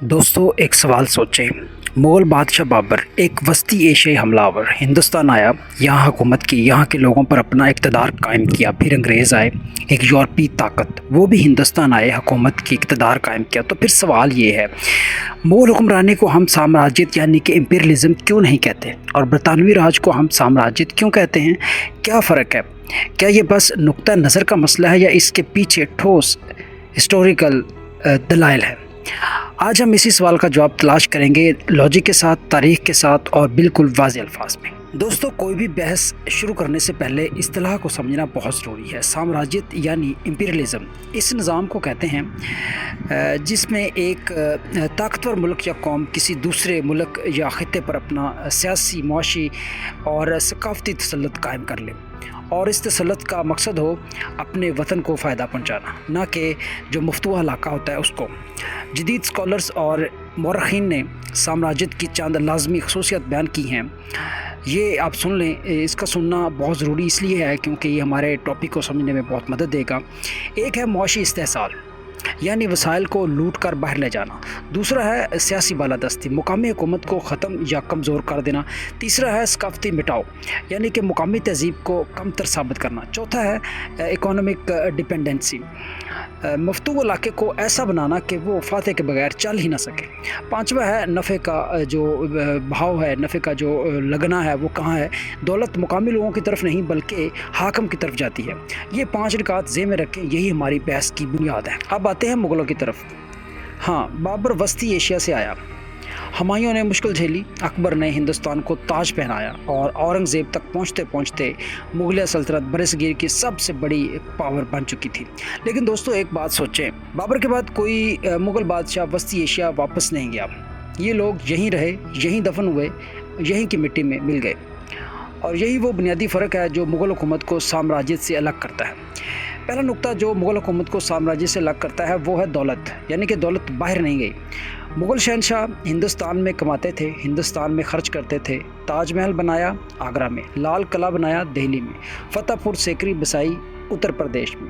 दोस्तों एक सवाल सोचें। मुग़ल बादशाह बाबर एक वस्ती एशियाई हमलावर हिंदुस्तान आया, यहाँ हुकूमत की, यहाँ के लोगों पर अपना इक़्तिदार कायम किया। फिर अंग्रेज़ आए, एक यूरोपीय ताकत, वो भी हिंदुस्तान आए, हुकूमत की इक़्तिदार कायम किया। तो फिर सवाल ये है, मुग़ल हुक्मरानी को हम साम्राज्यत यानी कि इम्पीरियलिज़म क्यों नहीं कहते, और बरतानवी राज को हम साम्राज्यत क्यों कहते हैं? क्या फ़र्क है? क्या ये बस नुक्ता नज़र का मसला है या इसके पीछे ठोस हिस्टोरिकल दलाइल है? आज हम इसी सवाल का जवाब तलाश करेंगे, लॉजिक के साथ, तारीख़ के साथ और बिल्कुल वाज़ेह अल्फाज में। दोस्तों, कोई भी बहस शुरू करने से पहले इस्तिलाह को समझना बहुत ज़रूरी है। साम्राज्यत यानी इम्पीरियलिज़म इस निज़ाम को कहते हैं जिसमें एक ताकतवर मुल्क या कौम किसी दूसरे मुल्क या ख़ित्ते पर अपना सियासी, मुआशी और सकाफ़ती तसल्लुत कायम कर ले, और इस तसल्लुत का मकसद हो अपने वतन को फ़ायदा पहुंचाना, ना कि जो मफ्तूहा इलाका होता है उसको। जदीद स्कॉलर्स और मौरख़ीन ने साम्राज्यत की चंद लाज़मी ख़ुसूसियत बयान की हैं। ये आप सुन लें, इसका सुनना बहुत ज़रूरी इसलिए है क्योंकि ये हमारे टॉपिक को समझने में बहुत मदद देगा। एक है मुआशी इस्तेहसाल, यानी वसाइल को लूट कर बाहर ले जाना। दूसरा है सियासी बालादस्ती, मुकामी हुकूमत को ख़त्म या कमज़ोर कर देना। तीसरा है सकाफ़ती मिटाओ, यानी कि मुकामी तहज़ीब को कमतर साबित करना। चौथा है इकोनॉमिक डिपेंडेंसी, मफ्तूह इलाके को ऐसा बनाना कि वो फातह के बगैर चल ही ना सके। पाँचवा है नफ़े का जो भाव है, नफ़े का जो लगना है वो कहाँ है? दौलत मुकामी लोगों की तरफ नहीं बल्कि हाकम की तरफ जाती है। ये 5 निकात ज़हन में रखें, यही हमारी बहस की बुनियाद है। अब आते हैं मुग़लों की तरफ। हाँ, बाबर वस्ती एशिया से आया, हुमायूं ने मुश्किल झेली, अकबर ने हिंदुस्तान को ताज पहनाया, और औरंगज़ेब तक पहुँचते पहुँचते मुग़लिया सल्तनत बरसगीर की सबसे बड़ी पावर बन चुकी थी। लेकिन दोस्तों एक बात सोचें, बाबर के बाद कोई मुग़ल बादशाह वस्ती एशिया वापस नहीं गया। ये लोग यहीं रहे, यहीं दफन हुए, यहीं की मिट्टी में मिल गए, और यही वो बुनियादी फ़र्क है जो मुग़ल हुकूमत को साम्राज्य से अलग करता है। पहला नुक्ता जो मुग़ल हुकूमत को साम्राज्य से अलग करता है वो है दौलत, यानी कि दौलत बाहर नहीं गई। मुग़ल शहनशाह हिंदुस्तान में कमाते थे, हिंदुस्तान में ख़र्च करते थे। ताजमहल बनाया आगरा में, लाल किला बनाया दिल्ली में, फतेहपुर सीकरी बसाई उत्तर प्रदेश में।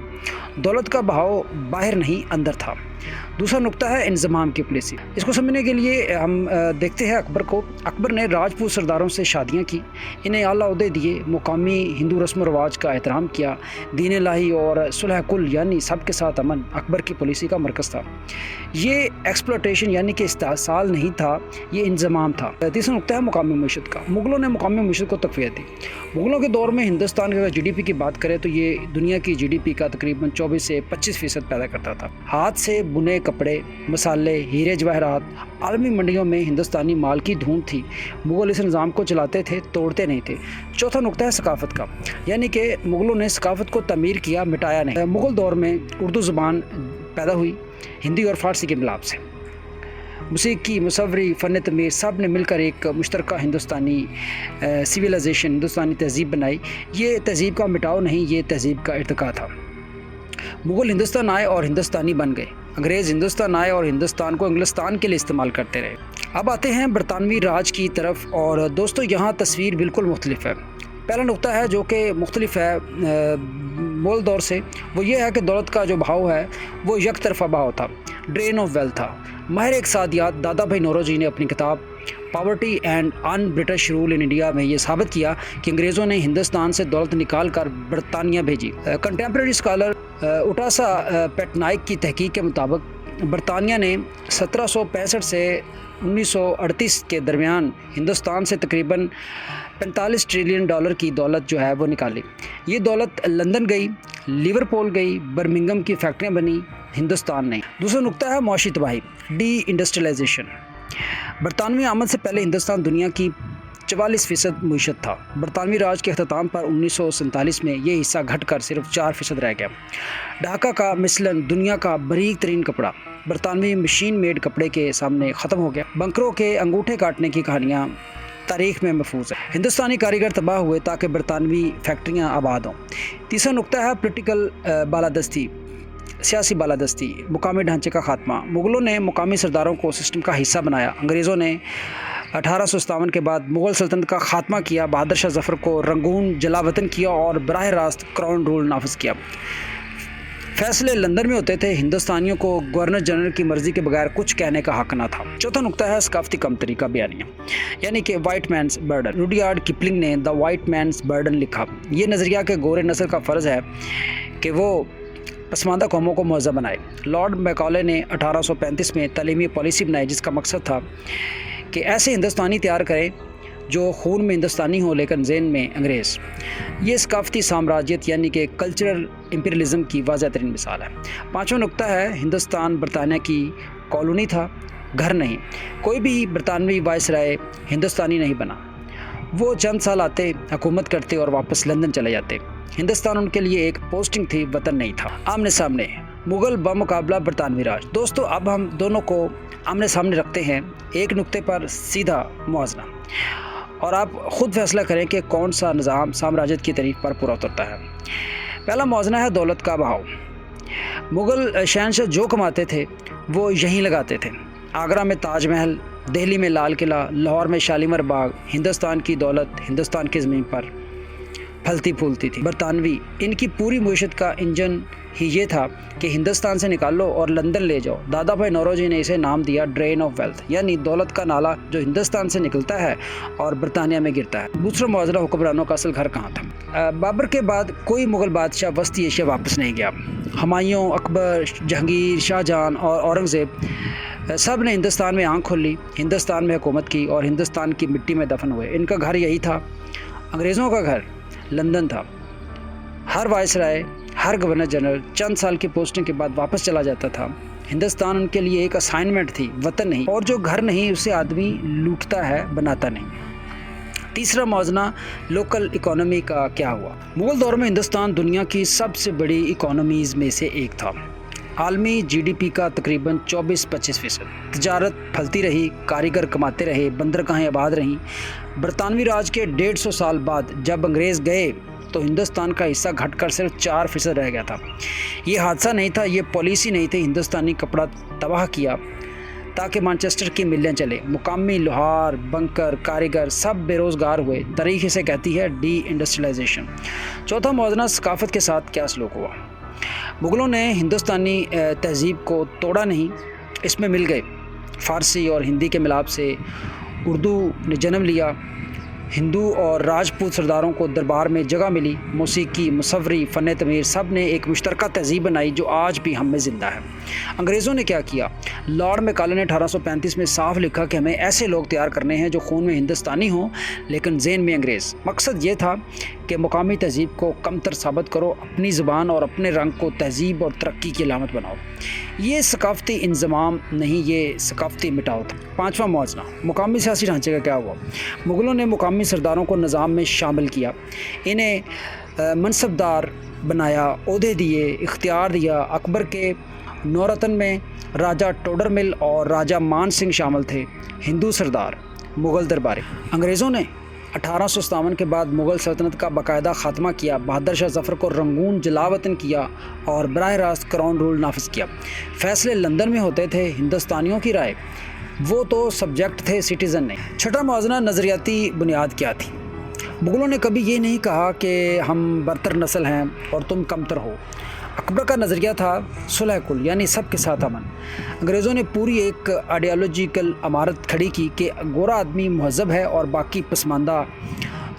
दौलत का बहाव बाहर नहीं अंदर था। दूसरा नुक्ता है इंज़माम की पॉलिसी। इसको समझने के लिए हम देखते हैं अकबर को। अकबर ने राजपूत सरदारों से शादियां की, इन्हें आला ओहदे दिए, मुकामी हिंदू रस्म व रवाज का एहतराम किया। दीन इलाही और सुलह कुल यानी सबके साथ अमन अकबर की पॉलिसी का मरकज़ था। ये एक्सप्लॉटेशन यानी कि इस्तेहसाल नहीं था, ये इंज़माम था। तीसरा नुक्ता है मुकामी मईशत का। मुग़लों ने मुकामी मईशत को तक़वियत दी। मुग़लों के दौर में हिंदुस्तान की अगर GDP की बात करें तो ये दुनिया की GDP का तकरीबन 24 से 25% पैदा करता था। हाथ से बुने कपड़े, मसाले, हीरे जवाहरात, आलमी मंडियों में हिंदुस्तानी माल की धूम थी। मुग़ल इस निज़ाम को चलाते थे, तोड़ते नहीं थे। चौथा नुक्ता है सकाफ़त का, यानी कि मुग़लों ने सकाफ़त को तमीर किया, मिटाया नहीं। मुग़ल दौर में उर्दू ज़ुबान पैदा हुई हिंदी और फ़ारसी के मिलाप से। मौसीकी, मुसव्वरी, फ़न तमीर सब ने मिलकर एक मुश्तरका हिंदुस्तानी सिविलाइजेशन, हिंदुस्तानी तहज़ीब बनाई। ये तहज़ीब का मिटाव नहीं, ये तहज़ीब का इर्तिका था। मुग़ल हिंदुस्तान आए और हिंदुस्तानी बन गए। अंग्रेज़ हिंदुस्तान आए और हिंदुस्तान को इंग्लिस्तान के लिए इस्तेमाल करते रहे। अब आते हैं बरतानवी राज की तरफ, और दोस्तों यहाँ तस्वीर बिल्कुल मुख्तलिफ है। पहला नुक्ता है जो कि मुख्तलिफ है मुग़ल दौर से, वो ये है कि दौलत का जो भाव है वो एक तरफा भाव था, ड्रेन ऑफ वेल्थ था। माहिर इक़्तिसादियात दादा भाई नौरोजी ने अपनी किताब poverty and un British rule in India में ये साबित किया कि अंग्रेज़ों ने हिंदुस्तान से दौलत निकाल कर बरतानिया भेजी। कंटेम्प्रेरी स्कॉलर उटासा पेटनाइक की तहकीक के मुताबिक बरतानिया ने 1765 से 1938 के दरमियान हिंदुस्तान से तकरीबन $45 ट्रिलियन की दौलत जो है वो निकाली। ये दौलत लंदन गई, लिवरपूल गई, बर्मिंघम की फैक्ट्रियाँ बनी, हिंदुस्तान नहीं। दूसरा नुक्ता है मुआशी तबाही, डी इंडस्ट्रियलाइजेशन। बरतानवी आमद से पहले हिंदुस्तान दुनिया की 44% मईशत था। बरतानवी राज के अख्ताम पर 1947 में ये हिस्सा घटकर सिर्फ 4% रह गया। ढाका का मिसलन, दुनिया का बारीक तरीन कपड़ा, बरतानवी मशीन मेड कपड़े के सामने ख़त्म हो गया। बंकरों के अंगूठे काटने की कहानियाँ तारीख़ में महफूज है। हिंदुस्तानी कारीगर तबाह हुए ताकि बरतानवी फैक्ट्रियाँ आबाद हों। तीसरा नुक्ता है पोलिटिकल बालादस्ती, सियासी बालादस्ती, मुकामी ढांचे का खात्मा। मुग़लों ने मुकामी सरदारों को सिस्टम का हिस्सा बनाया। अंग्रेज़ों ने 1857 के बाद मुग़ल सल्तनत का खात्मा किया, बहादुर शाह ज़फ़र को रंगून जलावतन किया और बराह रास्त क्राउन रूल नाफिज किया। फैसले लंदन में होते थे, हिंदुस्तानियों को गवर्नर जनरल की मर्जी के बगैर कुछ कहने का हक न था। चौथा नुक्ता है सकाफती कमतरी का बयानिया, यानी कि white man's burden. Rudyard Kipling ने द वाइट मैन्स बर्डन लिखा। ये नज़रिया के गोरे नस्ल का फ़र्ज़ है कि वो पसमानदा कौमों को मुअज़्ज़ब बनाए। लॉर्ड मैकॉले ने 1835 में तालीमी पॉलिसी बनाई जिसका मकसद था कि ऐसे हिंदुस्तानी तैयार करें जो खून में हिंदुस्तानी हो लेकिन ज़हन में अंग्रेज़। ये सकाफती साम्राज्यत यानी कि कल्चरल इम्पीरियलिज़म की वाज़ह तरीन मिसाल है। पाँचवा नुक्ता है हिंदुस्तान बरतानिया की कॉलोनी था, घर नहीं। कोई भी बरतानवी वाइसराय हिंदुस्तानी नहीं बना। वो चंद साल आते, हुकूमत करते और वापस लंदन चले जाते। हिंदुस्तान उनके लिए एक पोस्टिंग थी, वतन नहीं था। आमने सामने मुग़ल बमुकाबला बरतानवी राज। दोस्तों, अब हम दोनों को आमने सामने रखते हैं, एक नुक्ते पर सीधा मुआवजा, और आप ख़ुद फैसला करें कि कौन सा निज़ाम साम्राज्यत की तारीफ पर पूरा उतरता है। पहला मौज़ना है दौलत का बहाव। मुग़ल शहंशाह जो कमाते थे वो यहीं लगाते थे। आगरा में ताज महल, दिल्ली में लाल किला, लाहौर में शालीमार बाग। हिंदुस्तान की दौलत हिंदुस्तान की ज़मीन पर फलती फूलती थी। बरतानवी इनकी पूरी मुईशत का इंजन ही ये था कि हिंदुस्तान से निकालो और लंदन ले जाओ। दादा भाई नौरोजी ने इसे नाम दिया ड्रेन ऑफ वेल्थ, यानी दौलत का नाला जो हिंदुस्तान से निकलता है और बरतानिया में गिरता है। दूसरा मुआवजा हुक्मरानों का असल घर कहाँ था। बाबर के बाद कोई मुग़ल बादशाह वस्ती एशिया वापस नहीं गया। हुमायूं, अकबर, जहांगीर, शाहजहां और औरंगज़ेब सब ने हिंदुस्तान में आँख खोली, हिंदुस्तान में हुकूमत की और हिंदुस्तान की मिट्टी में दफन हुए। इनका घर यही था। अंग्रेज़ों का घर लंदन था। हर वाइसराय, हर गवर्नर जनरल चंद साल की पोस्टिंग के बाद वापस चला जाता था। हिंदुस्तान उनके लिए एक असाइनमेंट थी, वतन नहीं। और जो घर नहीं उसे आदमी लूटता है, बनाता नहीं। तीसरा मौज़ना लोकल इकोनॉमी का क्या हुआ। मुग़ल दौर में हिंदुस्तान दुनिया की सबसे बड़ी इकोनॉमीज़ में से एक था। आलमी जीडीपी का तकरीबन 24-25%। तजारत फलती रही, कारीगर कमाते रहे, बंदरगाहें आबाद रहीं। बरतानवी राज के 150 साल बाद जब अंग्रेज़ गए तो हिंदुस्तान का हिस्सा घटकर सिर्फ 4% रह गया था। ये हादसा नहीं था, ये पॉलिसी नहीं थी। हिंदुस्तानी कपड़ा तबाह किया ताकि मैनचेस्टर की मिलें चले। मुकामी लोहार, बंकर, कारीगर सब बेरोज़गार हुए। तारीख़ इसे कहती है डी इंडस्ट्रियलाइजेशन। चौथा मौज़ना सकाफ़त के साथ क्या सलूक हुआ। मुग़लों ने हिंदुस्तानी तहज़ीब को तोड़ा नहीं, इसमें मिल गए। फ़ारसी और हिंदी के मिलाप से उर्दू ने जन्म लिया। हिंदू और राजपूत सरदारों को दरबार में जगह मिली। मौसीकी, मुसव्वरी, फ़न तमीर सब ने एक मुश्तरका तहज़ीब बनाई जो आज भी हम में ज़िंदा है। अंग्रेज़ों ने क्या किया। लॉर्ड मैकॉले ने 1835 में साफ लिखा कि हमें ऐसे लोग तैयार करने हैं जो खून में हिंदुस्तानी हों लेकिन ज़हन में अंग्रेज़। मकसद ये था कि मुकामी तहज़ीब को कमतर साबित करो, अपनी ज़ुबान और अपने रंग को तहज़ीब और तरक्की की अलामत बनाओ। ये सकाफ़ती इंज़माम नहीं, ये सकाफ़ती मिटाओ था। पाँचवा मौज़ना मुकामी सियासी ढांचे का क्या हुआ। मुग़लों ने मुकामी सरदारों को निज़ाम में शामिल किया, इन्हें मनसबदार बनाया, ओहदे दिए, इख्तियार दिया। अकबर के नौरतन में राजा टोडरमिल और राजा मान सिंह शामिल थे। हिंदू सरदार, मुग़ल दरबारी। अंग्रेज़ों ने 1857 के बाद मुग़ल सल्तनत का बाकायदा ख़ात्मा किया। बहादुर शाह ज़फ़र को रंगून जलावतन किया और बराह रास्त क्राउन रूल नाफिज किया। फ़ैसले लंदन में होते थे, हिंदुस्तानियों की राय, वो तो सब्जेक्ट थे, सिटीज़न नहीं। छठा मौज़ना नज़रियाती बुनियाद क्या थी। मुग़लों ने कभी ये नहीं कहा कि हम बरतर नस्ल हैं और तुम कमतर हो। अकबर का नज़रिया था सुलह कुल, यानी सब के साथ अमन। अंग्रेज़ों ने पूरी एक आइडियालॉजिकल इमारत खड़ी की कि गोरा आदमी महज़ब है और बाकी पसमानदा।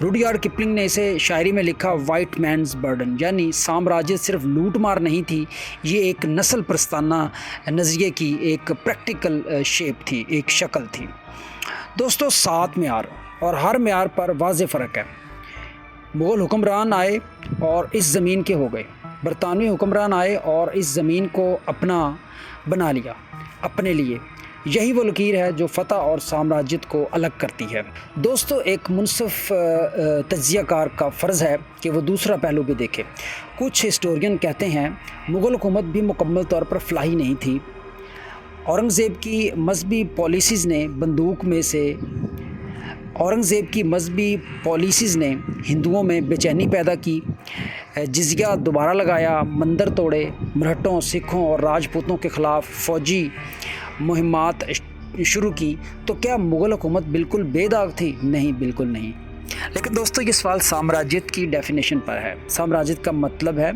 रुडयार्ड किपलिंग ने इसे शायरी में लिखा वाइट मैन्स बर्डन, यानी साम्राज्य सिर्फ लूट मार नहीं थी, ये एक नस्ल प्रस्ताना नज़रिए की एक प्रैक्टिकल शेप थी, एक शक्ल थी। दोस्तों, 7 मेयार और हर मेयार पर वाज़ेह फ़र्क है। मुग़ल हुक्मरान आए और इस ज़मीन के हो गए। बरतानवी हुक्मरान आए और इस ज़मीन को अपना बना लिया, अपने लिए। यही वो लकीर है जो फ़तह और साम्राज्यत को अलग करती है। दोस्तों, एक मुनसिफ तज्ज़ियाकार का फ़र्ज़ है कि वो दूसरा पहलू भी देखे। कुछ हिस्टोरियन कहते हैं मुग़ल हुकूमत भी मुकम्मल तौर पर फलाही नहीं थी। औरंगज़ेब की मजहबी पॉलिसीज़ ने हिंदुओं में बेचैनी पैदा की, जिज़िया दोबारा लगाया, मंदिर तोड़े, मराठों, सिखों और राजपूतों के ख़िलाफ़ फ़ौजी मुहिमात शुरू की। तो क्या मुग़ल हुकूमत बिल्कुल बेदाग थी? नहीं, बिल्कुल नहीं। لیکن دوستو یہ سوال سامراجیت کی ڈیفینیشن پر ہے۔ سامراجیت کا مطلب ہے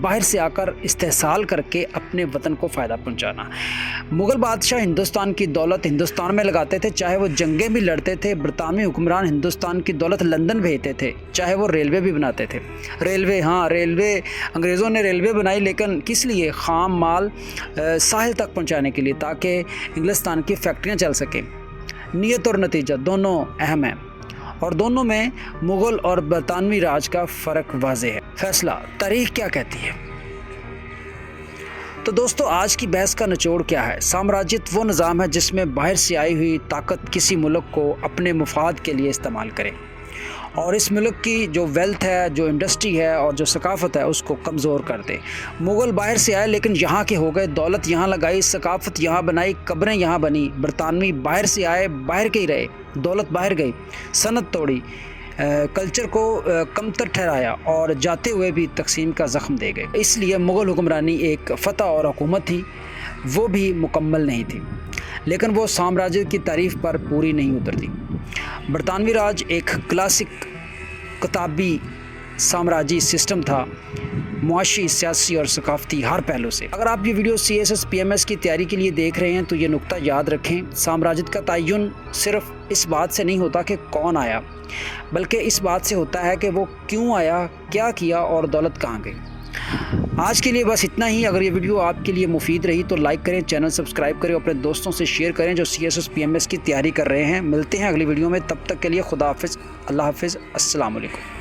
باہر سے آ کر استحصال کر کے اپنے وطن کو فائدہ پہنچانا۔ مغل بادشاہ ہندوستان کی دولت ہندوستان میں لگاتے تھے، چاہے وہ جنگیں بھی لڑتے تھے۔ برطانوی حکمران ہندوستان کی دولت لندن بھیجتے تھے، چاہے وہ ریلوے بھی بناتے تھے۔ ریلوے انگریزوں نے ریلوے بنائی، لیکن کس لیے؟ خام مال ساحل تک پہنچانے کے لیے، تاکہ انگلستان کی فیکٹریاں چل سکیں۔ نیت اور نتیجہ دونوں اہم ہیں، اور دونوں میں مغل اور برطانوی راج کا فرق واضح ہے۔ فیصلہ تاریخ کیا کہتی ہے؟ تو دوستو آج کی بحث کا نچوڑ کیا ہے؟ سامراجیت وہ نظام ہے جس میں باہر سے آئی ہوئی طاقت کسی ملک کو اپنے مفاد کے لیے استعمال کرے، اور اس ملک کی جو ویلتھ ہے، جو انڈسٹری ہے اور جو ثقافت ہے اس کو کمزور کر دے۔ مغل باہر سے آئے لیکن یہاں کے ہو گئے، دولت یہاں لگائی، ثقافت یہاں بنائی، قبریں یہاں بنی۔ برطانوی باہر سے آئے، باہر کے ہی رہے، دولت باہر گئی، صنعت توڑی، کلچر کو کمتر ٹھہرایا، اور جاتے ہوئے بھی تقسیم کا زخم دے گئے۔ اس لیے مغل حکمرانی ایک فتح اور حکومت تھی، وہ بھی مکمل نہیں تھی، لیکن وہ سامراجیت کی تعریف پر پوری نہیں اترتی۔ برطانوی راج ایک کلاسک کتابی سامراجی سسٹم تھا، معاشی، سیاسی اور ثقافتی ہر پہلو سے۔ اگر آپ یہ ویڈیو CSS PMS کی تیاری کے لیے دیکھ رہے ہیں تو یہ نقطہ یاد رکھیں، سامراجیت کا تعین صرف اس بات سے نہیں ہوتا کہ کون آیا، بلکہ اس بات سے ہوتا ہے کہ وہ کیوں آیا، کیا کیا اور دولت کہاں گئی۔ آج کے لیے بس اتنا ہی۔ اگر یہ ویڈیو آپ کے لیے مفید رہی تو لائک کریں، چینل سبسکرائب کریں، اپنے دوستوں سے شیئر کریں جو CSS PMS کی تیاری کر رہے ہیں۔ ملتے ہیں اگلی ویڈیو میں، تب تک کے لیے خدا حافظ، اللہ حافظ، السلام علیکم۔